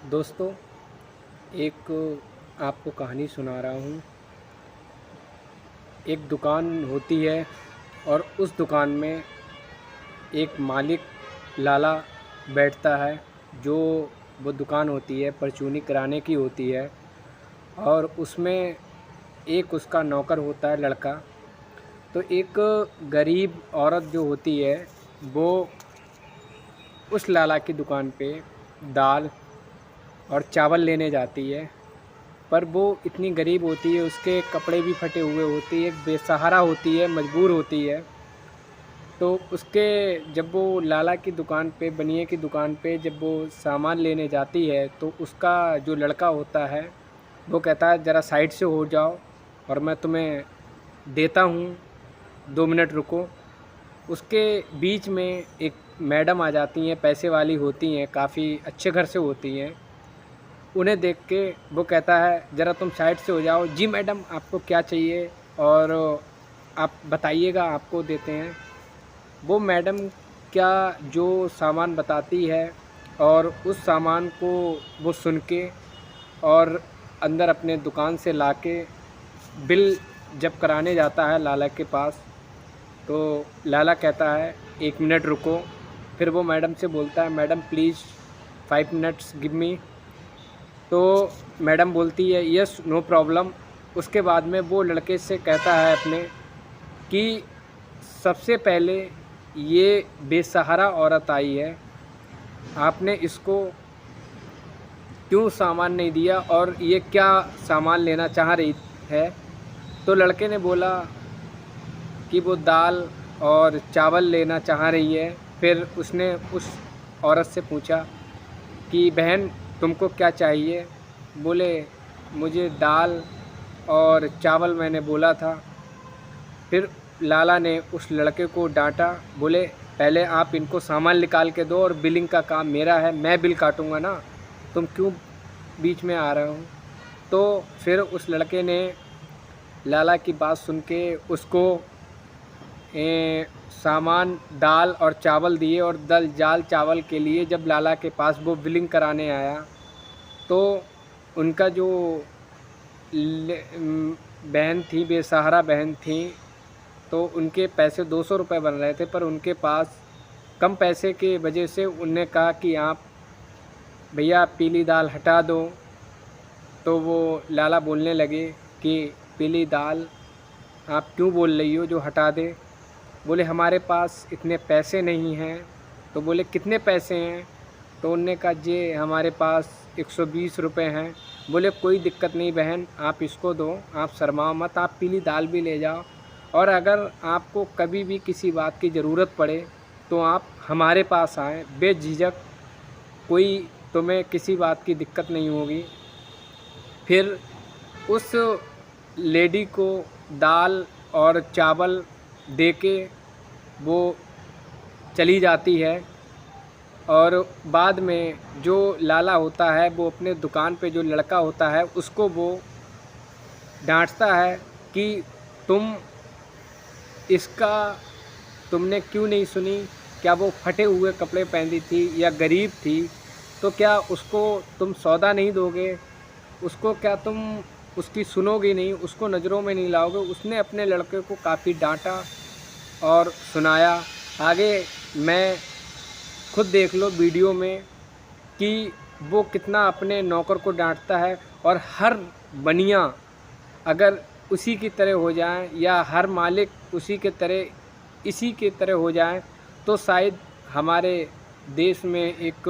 दोस्तों, एक आपको कहानी सुना रहा हूँ। एक दुकान होती है और उस दुकान में एक मालिक लाला बैठता है। जो वो दुकान होती है परचूनी किराने की होती है और उसमें एक उसका नौकर होता है, लड़का। तो एक गरीब औरत जो होती है वो उस लाला की दुकान पे दाल और चावल लेने जाती है। पर वो इतनी गरीब होती है, उसके कपड़े भी फटे हुए होते हैं, एक बेसहारा होती है, मजबूर होती है। तो उसके जब वो लाला की दुकान पे, बनिए की दुकान पे जब वो सामान लेने जाती है तो उसका जो लड़का होता है वो कहता है ज़रा साइड से हो जाओ और मैं तुम्हें देता हूँ, 2 मिनट रुको। उसके बीच में एक मैडम आ जाती हैं, पैसे वाली होती हैं, काफ़ी अच्छे घर से होती हैं। उन्हें देख के वो कहता है ज़रा तुम साइड से हो जाओ। जी मैडम, आपको क्या चाहिए और आप बताइएगा, आपको देते हैं। वो मैडम क्या जो सामान बताती है और उस सामान को वो सुन के और अंदर अपने दुकान से लाके बिल जब कराने जाता है लाला के पास, तो लाला कहता है 1 मिनट रुको। फिर वो मैडम से बोलता है madam please 5 minutes give me. तो मैडम बोलती है यस नो प्रॉब्लम। उसके बाद में वो लड़के से कहता है अपने कि सबसे पहले ये बेसहारा औरत आई है, आपने इसको क्यों सामान नहीं दिया और ये क्या सामान लेना चाह रही है। तो लड़के ने बोला कि वो दाल और चावल लेना चाह रही है। फिर उसने उस औरत से पूछा कि बहन तुमको क्या चाहिए। बोले मुझे दाल और चावल मैंने बोला था। फिर लाला ने उस लड़के को डांटा, बोले पहले आप इनको सामान निकाल के दो और बिलिंग का काम मेरा है, मैं बिल काटूंगा ना, तुम क्यों बीच में आ रहे हो। तो फिर उस लड़के ने लाला की बात सुन के उसको सामान दाल और चावल दिए। और दाल चावल के लिए जब लाला के पास वो बिलिंग कराने आया तो उनका जो बहन थी, बेसहारा बहन थी, तो उनके पैसे 200 रुपये बन रहे थे, पर उनके पास कम पैसे के वजह से उनने कहा कि आप भैया पीली दाल हटा दो। तो वो लाला बोलने लगे कि पीली दाल आप क्यों बोल रही हो जो हटा दे। बोले हमारे पास इतने पैसे नहीं हैं। तो बोले कितने पैसे हैं। तो उनने कहा जी हमारे पास 120 रुपये हैं। बोले कोई दिक्कत नहीं बहन, आप इसको दो, आप शर्माओ मत, आप पीली दाल भी ले जाओ। और अगर आपको कभी भी किसी बात की ज़रूरत पड़े तो आप हमारे पास आएँ बेझिझक, कोई तुम्हें किसी बात की दिक्कत नहीं होगी। फिर उस लेडी को दाल और चावल दे के वो चली जाती है। और बाद में जो लाला होता है वो अपने दुकान पे जो लड़का होता है उसको वो डांटता है कि तुम इसका तुमने क्यों नहीं सुनी। क्या वो फटे हुए कपड़े पहनी थी या गरीब थी, तो क्या उसको तुम सौदा नहीं दोगे, उसको क्या तुम उसकी सुनोगे नहीं, उसको नज़रों में नहीं लाओगे। उसने अपने लड़के को काफ़ी डांटा और सुनाया। आगे मैं खुद देख लो वीडियो में कि वो कितना अपने नौकर को डांटता है। और हर बनिया अगर उसी की तरह हो जाए या हर मालिक इसी के तरह हो जाए तो शायद हमारे देश में एक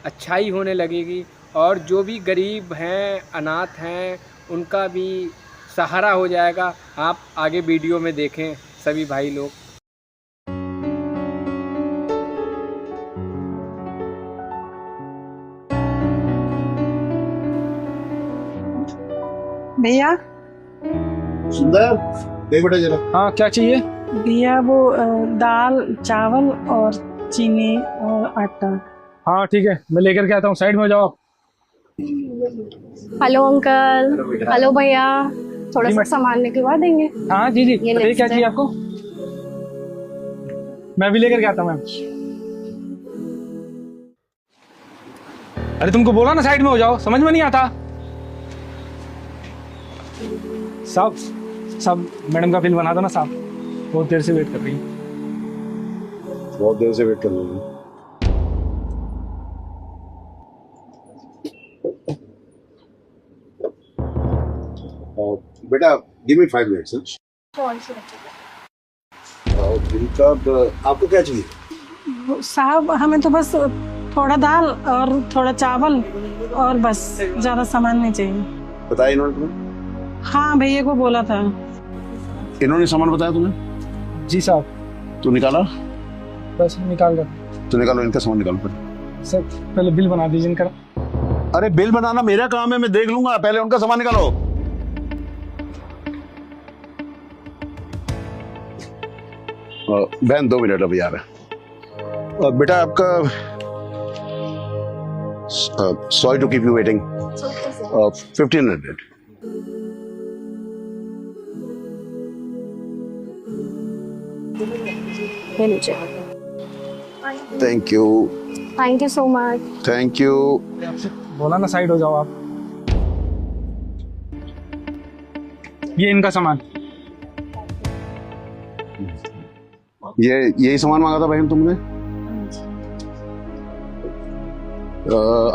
अच्छाई होने लगेगी और जो भी गरीब हैं, अनाथ हैं, उनका भी सहारा हो जाएगा। आप आगे वीडियो में देखें सभी भाई लोग। भैया सुंदर देख बेटा जरा। हाँ क्या चाहिए। भैया वो दाल चावल और चीनी और आटा। हाँ ठीक है, मैं लेकर के आता हूँ, साइड में हो जाओ आप। Hello uncle. हेलो भैया, थोड़ा जी सा मैं सामान निकलवा देंगे। हाँ जी जी, ये बताइए क्या next चाहिए है। आपको। मैं भी लेकर के आता हूँ मैम। अरे तुमको बोला ना साइड में हो जाओ, समझ में नहीं आता। साहब साहब मैडम का बिल बना दो ना साहब, बहुत देर से वेट कर रही हैं। बहुत देर से वेट कर रही हूँ। बेटा गिव मी 5 मिनट्स। आपको क्या चाहिए? साहब हमें तो बस थोड़ा दाल और थोड़ा चावल और बस, ज्यादा सामान नहीं चाहिए। बताया इन्होंने तुम्हें? हाँ भैया को बोला था। इन्होंने सामान बताया तुम्हें? जी साहब। तू निकाला? बस निकाल कर। तो निकालो, इनका सामान निकालो फिर। सर पहले बिल बना दीजिए इनका। अरे बिल बनाना मेरा काम है, मैं देख लूंगा, पहले उनका सामान निकालो। बहन 2 मिनट अभी आ रहा है। बेटा आपका, sorry to keep you waiting, 1500। ये लीजिए। Thank you. Thank you so much. Thank you. आपसे बोला ना साइड हो जाओ आप। ये इनका सामान। ये यही सामान मांगा था बहन तुमने?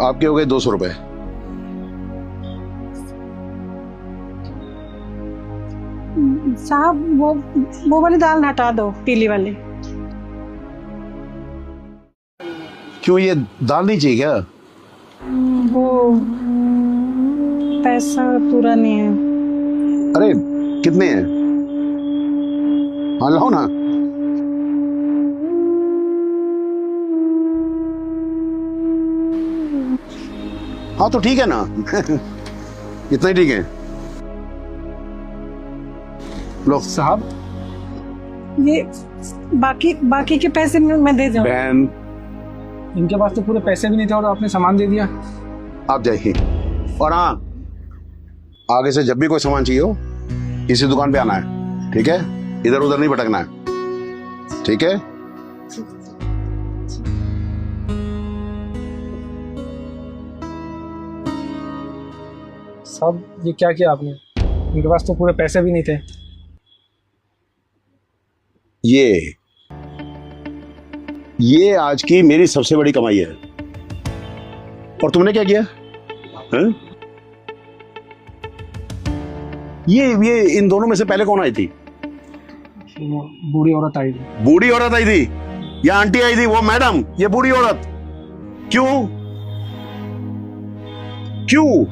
आपके हो गए 200 रुपए। साहब वो वाली दाल हटा दो, पीली वाली। क्यों, ये दाल नहीं चाहिए क्या? वो पैसा पूरा नहीं है। अरे कितने हैं? हाँ लाओ ना। हाँ तो ठीक है ना। इतना ही ठीक है। लो साहब ये बाकी के पैसे मैं दे दूँ। बहन इनके पास तो पूरे पैसे भी नहीं थे और आपने सामान दे दिया। आप जाइए, और हाँ आगे से जब भी कोई सामान चाहिए हो इसी दुकान पे आना है, ठीक है? इधर उधर नहीं भटकना है, ठीक है? साहब ये क्या किया आपने? इनके पास तो पूरे पैसे भी नहीं थे। ये आज की मेरी सबसे बड़ी कमाई है। और तुमने क्या किया है? ये इन दोनों में से पहले कौन आई थी? बूढ़ी औरत आई थी। बूढ़ी औरत आई थी या आंटी आई थी? वो मैडम, ये बूढ़ी औरत। क्यों क्यों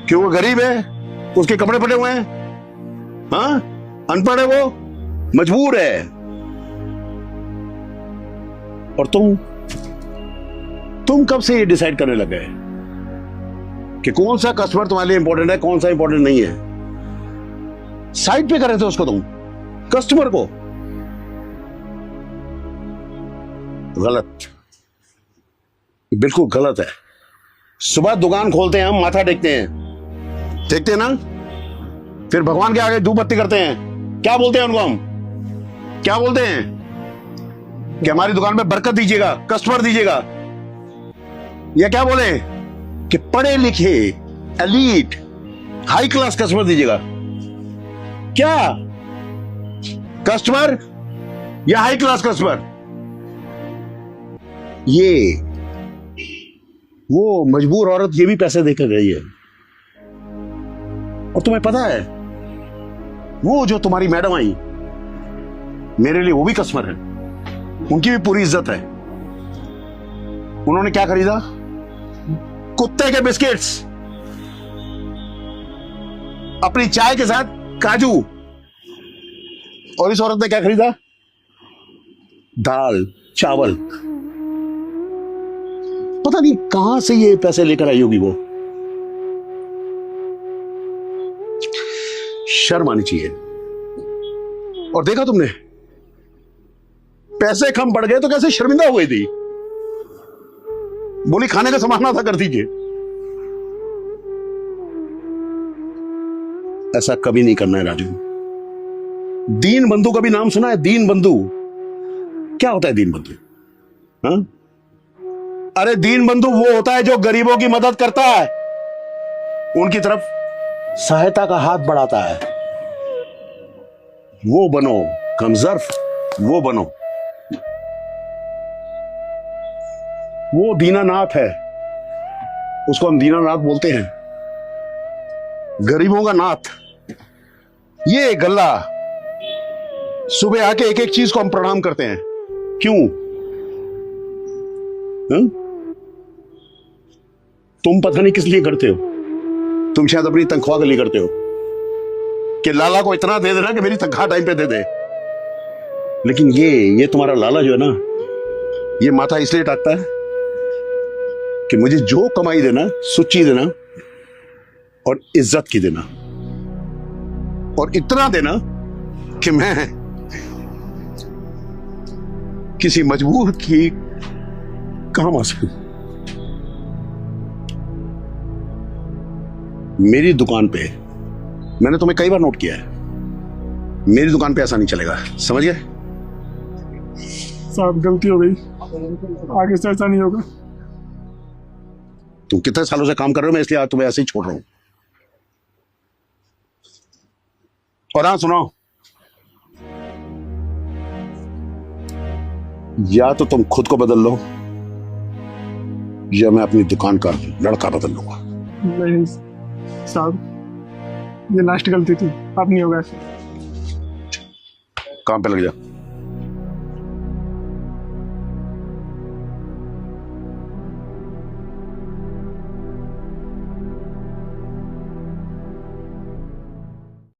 क्यों? वो गरीब है, उसके कपड़े फटे हुए हैं, हाँ? अनपढ़ है, वो मजबूर है। और तुम कब से ये डिसाइड करने लग गए कि कौन सा कस्टमर तुम्हारे लिए इंपॉर्टेंट है, कौन सा इंपॉर्टेंट नहीं है? साइड पे कर रहे थे उसको तुम, कस्टमर को। गलत, बिल्कुल गलत है। सुबह दुकान खोलते हैं हम, माथा टेकते हैं ना, फिर भगवान के आगे धूप बत्ती करते हैं। क्या बोलते हैं उनको हम? क्या बोलते हैं कि हमारी दुकान में बरकत दीजिएगा, कस्टमर दीजिएगा, या क्या बोले कि पढ़े लिखे एलीट हाई क्लास कस्टमर दीजिएगा? क्या कस्टमर या हाई क्लास कस्टमर? ये वो मजबूर औरत ये भी पैसे देकर गई है। और तुम्हें पता है वो जो तुम्हारी मैडम आई, मेरे लिए वो भी कस्टमर है, उनकी भी पूरी इज्जत है। उन्होंने क्या खरीदा? कुत्ते के बिस्किट्स, अपनी चाय के साथ काजू। और इस औरत ने क्या खरीदा? दाल चावल। पता नहीं कहां से ये पैसे लेकर आई होगी वो। शर्म आनी चाहिए। और देखा तुमने, पैसे कम पड़ गए तो कैसे शर्मिंदा हो गई थी। बोली खाने का सामान था, कर दीजिए। ऐसा कभी नहीं करना है राजू। दीन बंधु का भी नाम सुना है? दीन बंधु क्या होता है? दीन बंधु, हाँ? अरे दीन बंधु वो होता है जो गरीबों की मदद करता है, उनकी तरफ सहायता का हाथ बढ़ाता है। वो बनो कमजर्फ, वो बनो। वो दीनानाथ है, उसको हम दीनानाथ बोलते हैं, गरीबों का नाथ। ये गल्ला सुबह आके एक एक चीज को हम प्रणाम करते हैं। क्यों? तुम पता नहीं किस लिए करते हो, तुम शायद अपनी तनख्वाह के लिए करते हो कि लाला को इतना दे देना कि मेरी तनख्वाह टाइम पे दे दे। लेकिन ये तुम्हारा लाला जो है ना, ये माथा इसलिए टाकता है कि मुझे जो कमाई देना, सुच्ची देना और इज्जत की देना, और इतना देना कि मैं किसी मजबूर की काम आ सकूं। मेरी दुकान पे, मैंने तुम्हें कई बार नोट किया है, मेरी दुकान पे ऐसा नहीं चलेगा, समझ गए? साहब गलती हो गई, आगे से ऐसा नहीं होगा। तुम कितने सालों से काम कर रहे हो, मैं इसलिए आज तुम्हें ऐसे ही छोड़ रहा हूं। और हाँ सुनो, या तो तुम खुद को बदल लो या मैं अपनी दुकान का लड़का बदल लूंगा। नहीं साहब, ये लास्ट गलती थी, अब नहीं होगा। काम पे लग जा।